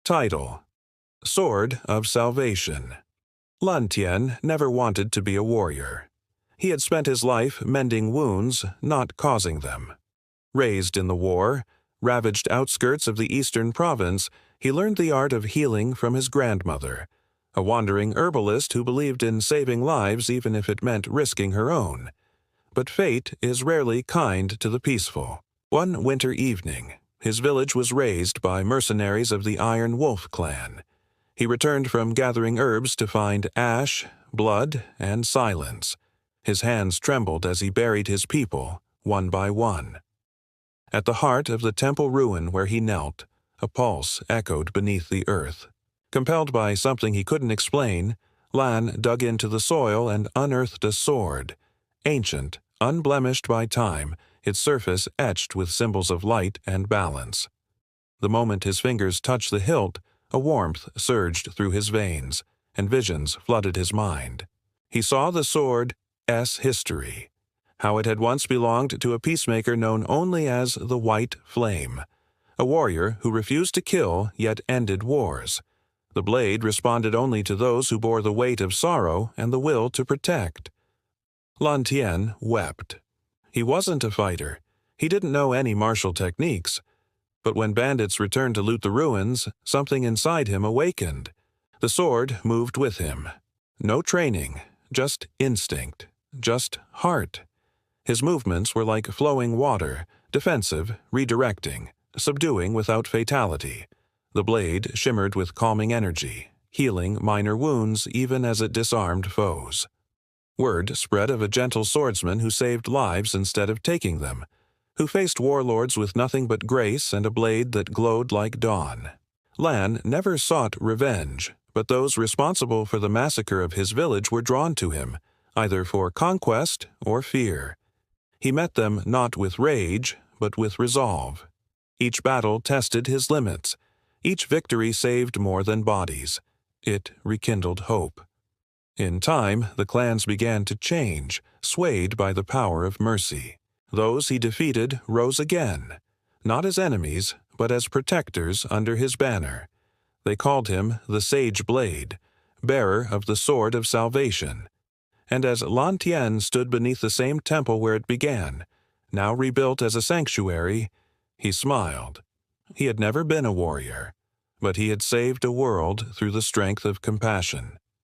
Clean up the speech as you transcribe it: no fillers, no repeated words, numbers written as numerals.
Title: Sword of Salvation. Lan Tian never wanted to be a warrior. He had spent his life mending wounds, not causing them. Raised in the war-ravaged outskirts of the eastern province, he learned the art of healing from his grandmother, a wandering herbalist who believed in saving lives even if it meant risking her own. But fate is rarely kind to the peaceful. One winter evening, his village was razed by mercenaries of the Iron Wolf clan. He returned from gathering herbs to find ash, blood, and silence. His hands trembled as he buried his people, one by one. At the heart of the temple ruin where he knelt, a pulse echoed beneath the earth. Compelled by something he couldn't explain, Lan dug into the soil and unearthed a sword. Ancient, unblemished by time, its surface etched with symbols of light and balance. The moment his fingers touched the hilt, a warmth surged through his veins, and visions flooded his mind. He saw the sword's history, how it had once belonged to a peacemaker known only as the White Flame, a warrior who refused to kill yet ended wars. The blade responded only to those who bore the weight of sorrow and the will to protect. Lan Tian wept. He wasn't a fighter. He didn't know any martial techniques. But when bandits returned to loot the ruins, something inside him awakened. The sword moved with him. No training, just instinct, just heart. His movements were like flowing water, defensive, redirecting, subduing without fatality. The blade shimmered with calming energy, healing minor wounds even as it disarmed foes. Word spread of a gentle swordsman who saved lives instead of taking them, who faced warlords with nothing but grace and a blade that glowed like dawn. Lan never sought revenge, but those responsible for the massacre of his village were drawn to him, either for conquest or fear. He met them not with rage, but with resolve. Each battle tested his limits. Each victory saved more than bodies. It rekindled hope. In time, the clans began to change, swayed by the power of mercy. Those he defeated rose again, not as enemies, but as protectors under his banner. They called him the Sage Blade, bearer of the Sword of Salvation. And as Lan Tian stood beneath the same temple where it began, now rebuilt as a sanctuary, he smiled. He had never been a warrior, but he had saved a world through the strength of compassion.